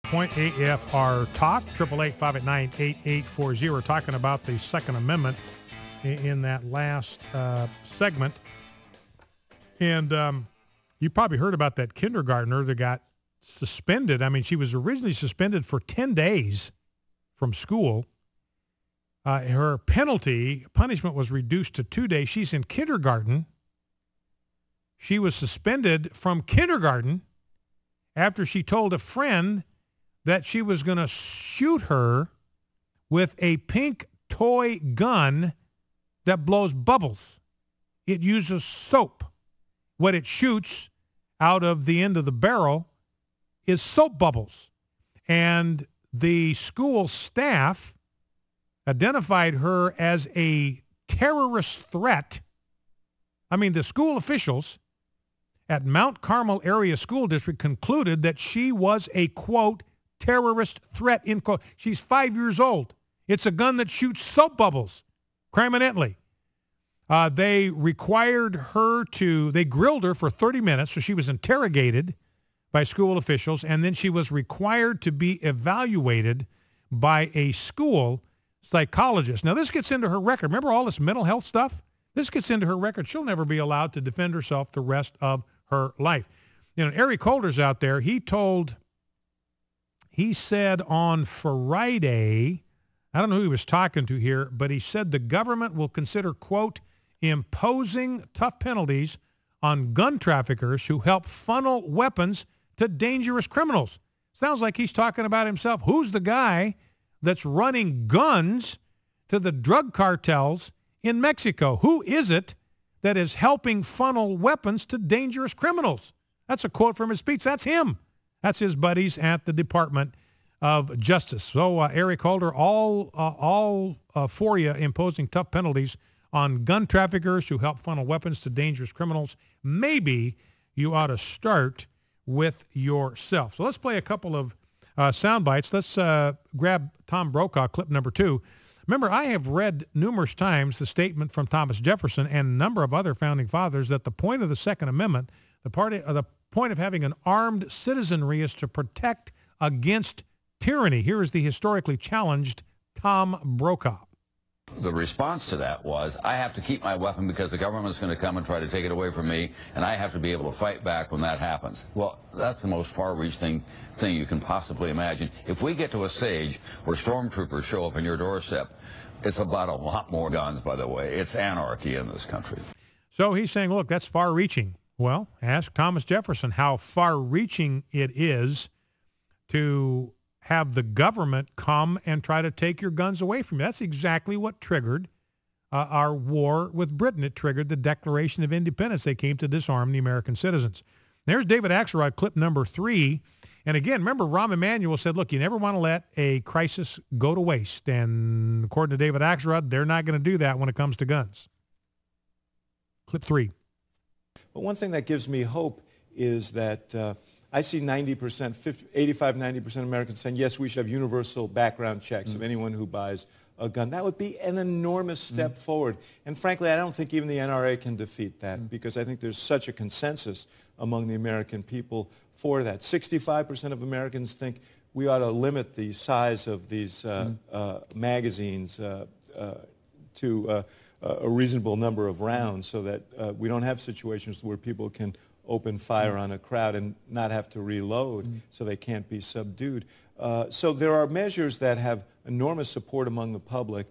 Point AFR Talk, 888-589-8840, talking about the Second Amendment in that last segment. And you probably heard about that kindergartner that got suspended. I mean, she was originally suspended for 10 days from school. Her punishment was reduced to 2 days. She's in kindergarten. She was suspended from kindergarten after she told a friend that she was going to shoot her with a pink toy gun that blows bubbles. It uses soap. What it shoots out of the end of the barrel is soap bubbles. And the school staff identified her as a terrorist threat. I mean, the school officials at Mount Carmel Area School District concluded that she was a, quote, terrorist threat, end quote. She's 5 years old. It's a gun that shoots soap bubbles, criminally. They grilled her for 30 minutes, so she was interrogated by school officials, and then she was required to be evaluated by a school psychologist. Now, this gets into her record. Remember all this mental health stuff? This gets into her record. She'll never be allowed to defend herself the rest of her life. You know, Eric Holder's out there. He said on Friday, I don't know who he was talking to here, but he said the government will consider, quote, imposing tough penalties on gun traffickers who help funnel weapons to dangerous criminals. Sounds like he's talking about himself. Who's the guy that's running guns to the drug cartels in Mexico? Who is it that is helping funnel weapons to dangerous criminals? That's a quote from his speech. That's him. That's his buddies at the Department of Justice. So Eric Holder, all for you, imposing tough penalties on gun traffickers who help funnel weapons to dangerous criminals. Maybe you ought to start with yourself. So let's play a couple of sound bites. Let's grab Tom Brokaw, clip number 2. Remember, I have read numerous times the statement from Thomas Jefferson and a number of other founding fathers that the point of the Second Amendment, the point of having an armed citizenry, is to protect against tyranny. Here is the historically challenged Tom Brokaw. The response to that was, I have to keep my weapon because the government's going to come and try to take it away from me, and I have to be able to fight back when that happens. Well, that's the most far-reaching thing you can possibly imagine. If we get to a stage where stormtroopers show up on your doorstep, it's about a lot more guns, by the way. It's anarchy in this country. So he's saying, look, that's far-reaching. Well, ask Thomas Jefferson how far-reaching it is to have the government come and try to take your guns away from you. That's exactly what triggered our war with Britain. It triggered the Declaration of Independence. They came to disarm the American citizens. There's David Axelrod, clip number 3. And again, remember, Rahm Emanuel said, look, you never want to let a crisis go to waste. And according to David Axelrod, they're not going to do that when it comes to guns. Clip 3. But one thing that gives me hope is that I see 90%, 85, 90% of Americans saying, yes, we should have universal background checks of anyone who buys a gun. That would be an enormous step forward. And frankly, I don't think even the NRA can defeat that because I think there's such a consensus among the American people for that. 65% of Americans think we ought to limit the size of these magazines to a reasonable number of rounds so that we don't have situations where people can open fire on a crowd and not have to reload so they can't be subdued. So there are measures that have enormous support among the public.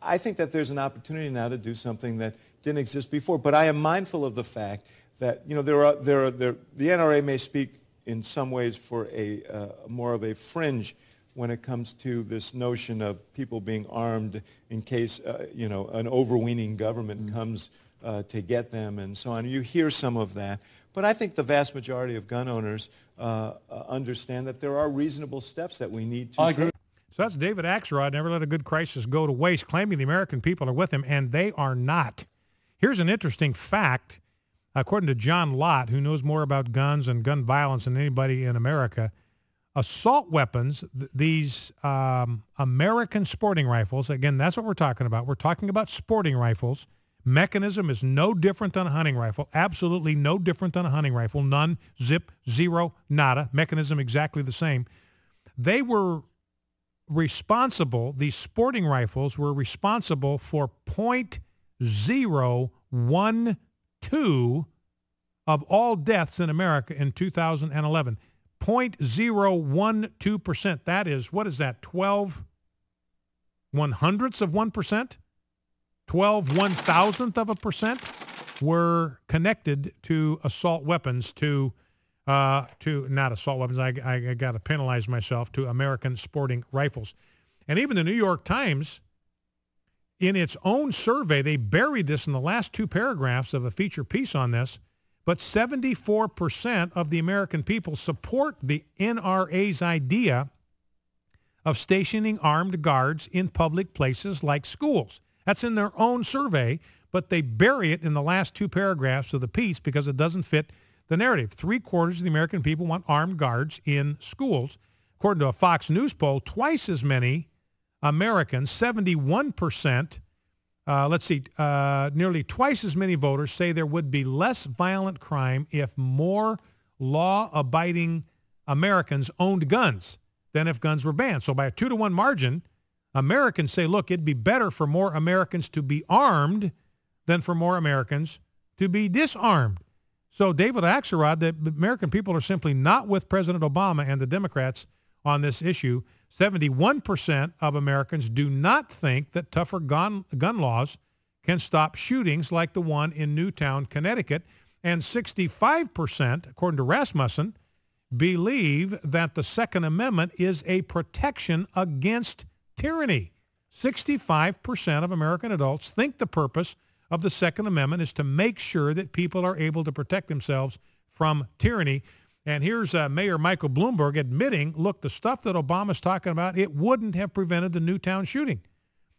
I think that there's an opportunity now to do something that didn't exist before, but I am mindful of the fact that, you know, the NRA may speak in some ways for a more of a fringe when it comes to this notion of people being armed in case, you know, an overweening government comes to get them and so on. You hear some of that. But I think the vast majority of gun owners understand that there are reasonable steps that we need to take. So that's David Axelrod, never let a good crisis go to waste, claiming the American people are with him, and they are not. Here's an interesting fact. According to John Lott, who knows more about guns and gun violence than anybody in America, assault weapons, these American sporting rifles, again, that's what we're talking about. We're talking about sporting rifles. Mechanism is no different than a hunting rifle, absolutely no different than a hunting rifle, none, zip, zero, nada, mechanism exactly the same. they were responsible, these sporting rifles were responsible for 0.012 of all deaths in America in 2011. 0.012%. That is, what is that, 12 100ths of 1%? 12 1,000th of a percent were connected to assault weapons, to not assault weapons, I got to penalize myself, to American sporting rifles. And even the New York Times, in its own survey, they buried this in the last two paragraphs of a feature piece on this, but 74% of the American people support the NRA's idea of stationing armed guards in public places like schools. That's in their own survey, but they bury it in the last two paragraphs of the piece because it doesn't fit the narrative. 3/4 of the American people want armed guards in schools. According to a Fox News poll, twice as many Americans, 71%, nearly twice as many voters say there would be less violent crime if more law-abiding Americans owned guns than if guns were banned. So by a 2-to-1 margin, Americans say, look, it'd be better for more Americans to be armed than for more Americans to be disarmed. So David Axelrod, the American people are simply not with President Obama and the Democrats on this issue. 71% of Americans do not think that tougher gun laws can stop shootings like the one in Newtown, Connecticut. And 65%, according to Rasmussen, believe that the Second Amendment is a protection against tyranny. 65% of American adults think the purpose of the Second Amendment is to make sure that people are able to protect themselves from tyranny. And here's Mayor Michael Bloomberg admitting, look, the stuff that Obama's talking about, it wouldn't have prevented the Newtown shooting.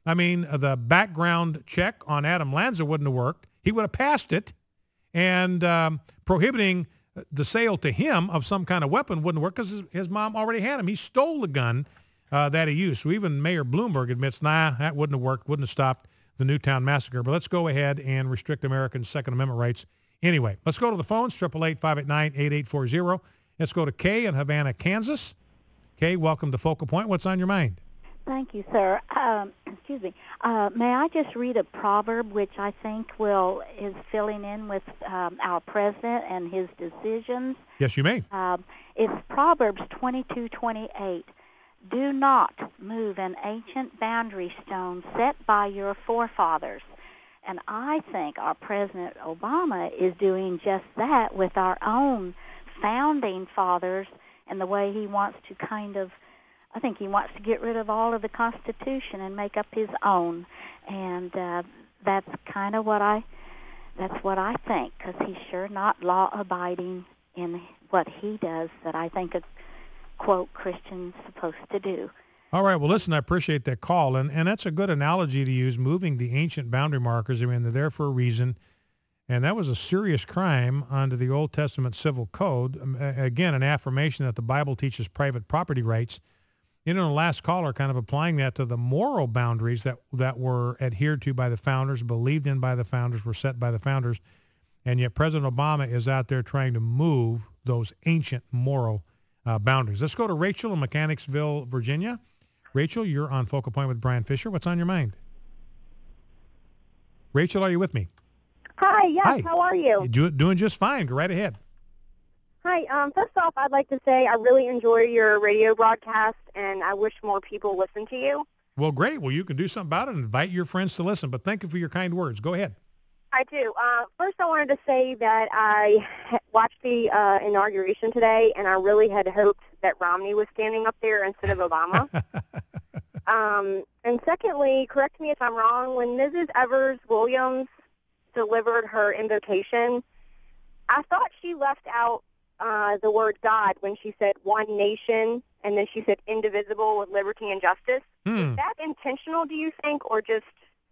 I mean, the background check on Adam Lanza wouldn't have worked. He would have passed it. And prohibiting the sale to him of some kind of weapon wouldn't work because his mom already had him. He stole the gun that he used. So even Mayor Bloomberg admits, that wouldn't have worked, wouldn't have stopped the Newtown massacre. But let's go ahead and restrict Americans' Second Amendment rights anyway. Let's go to the phones, 888-589-8840. Let's go to Kay in Havana, Kansas. Kay, welcome to Focal Point. What's on your mind? Thank you, sir. Excuse me. May I just read a proverb which I think is filling in with our president and his decisions? Yes, you may. It's Proverbs 22:28. Do not move an ancient boundary stone set by your forefathers. And I think our President Obama is doing just that with our own founding fathers and the way he wants to I think he wants to get rid of all of the Constitution and make up his own. And that's kind of what I think, because he's sure not law-abiding in what he does that I think a, quote, Christian's supposed to do. All right. Well, listen, I appreciate that call. And that's a good analogy to use, moving the ancient boundary markers. I mean, they're there for a reason. And that was a serious crime under the Old Testament Civil Code. Again, an affirmation that the Bible teaches private property rights. You know, the last caller kind of applying that to the moral boundaries that were adhered to by the founders, believed in by the founders, were set by the founders. And yet President Obama is out there trying to move those ancient moral boundaries. Let's go to Rachel in Mechanicsville, Virginia. Rachel, you're on Focal Point with Brian Fisher. What's on your mind? Rachel, are you with me? Hi, yes, Hi. How are you? Doing just fine. Go right ahead. Hi, first off, I'd like to say I really enjoy your radio broadcast, and I wish more people listen to you. Well, great. Well, you can do something about it and invite your friends to listen, but thank you for your kind words. Go ahead. I do. First, I wanted to say that I watched the inauguration today, and I really had hoped that Romney was standing up there instead of Obama. And secondly, correct me if I'm wrong, when Mrs. Evers Williams delivered her invocation, I thought she left out the word God when she said one nation, and then she said indivisible with liberty and justice. Is that intentional, do you think, or just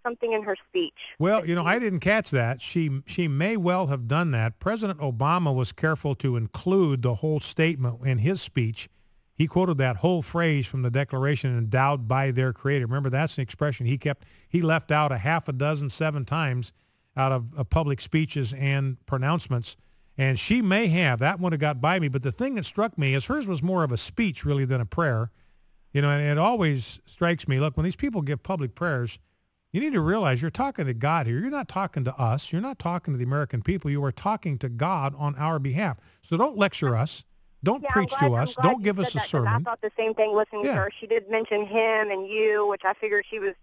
something in her speech? Well, you know, I didn't catch that. She may well have done that. President Obama was careful to include the whole statement in his speech. He quoted that whole phrase from the Declaration, endowed by their Creator. Remember, that's an expression he left out 6 times out of public speeches and pronouncements. And she may have. That one have got by me. But the thing that struck me is hers was more of a speech really than a prayer. And it always strikes me, look, when these people give public prayers, you need to realize you're talking to God here. You're not talking to us. You're not talking to the American people. You are talking to God on our behalf. So don't lecture us. Don't preach to us. Don't give us a sermon. I thought the same thing listening to her. She did mention him and you, which I figured she was,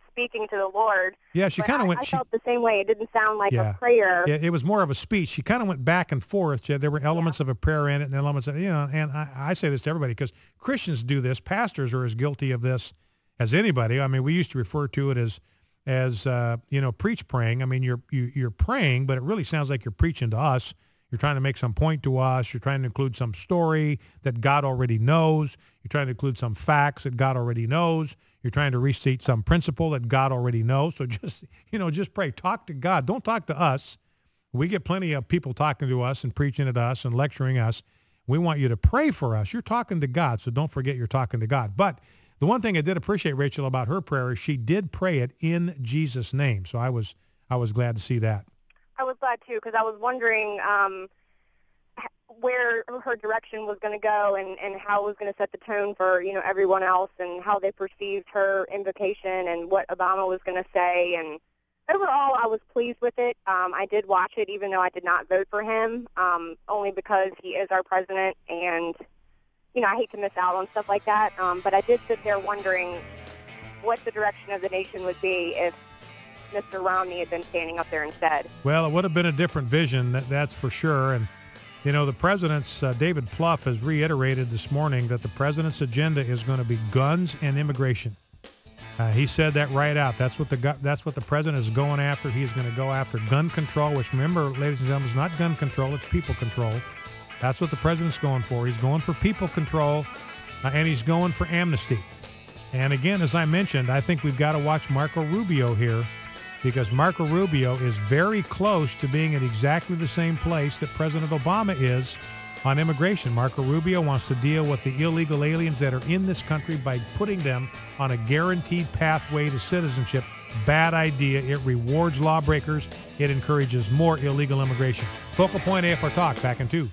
speaking to the Lord. Yeah, she kind of went. I felt the same way. It didn't sound like a prayer. Yeah, it was more of a speech. She kind of went back and forth. There were elements of a prayer in it, and elements of, and I say this to everybody because Christians do this. Pastors are as guilty of this as anybody. I mean, we used to refer to it as preach praying. I mean, you're praying, but it really sounds like you're preaching to us. You're trying to make some point to us. You're trying to include some story that God already knows. You're trying to include some facts that God already knows. You're trying to restate some principle that God already knows. So just pray. Talk to God. Don't talk to us. We get plenty of people talking to us and preaching at us and lecturing us. We want you to pray for us. You're talking to God, so don't forget you're talking to God. But the one thing I did appreciate, Rachel, about her prayer is she did pray it in Jesus' name. So I was glad to see that. I was glad, too, because I was wondering where her direction was going to go and how it was going to set the tone for, everyone else and how they perceived her invocation and what Obama was going to say. And overall, I was pleased with it. I did watch it, even though I did not vote for him, only because he is our president. And, I hate to miss out on stuff like that. But I did sit there wondering what the direction of the nation would be if Mr. Romney had been standing up there instead. Well, it would have been a different vision, that's for sure. And, the president's, David Plouffe has reiterated this morning that the president's agenda is going to be guns and immigration. He said that right out. That's what the president is going after. He is going to go after gun control, which, remember, ladies and gentlemen, is not gun control, it's people control. That's what the president's going for. He's going for people control, and he's going for amnesty. And again, as I mentioned, I think we've got to watch Marco Rubio here, because Marco Rubio is very close to being at exactly the same place that President Obama is on immigration. Marco Rubio wants to deal with the illegal aliens that are in this country by putting them on a guaranteed pathway to citizenship. Bad idea. It rewards lawbreakers. It encourages more illegal immigration. Focal Point AFR Talk, back in 2.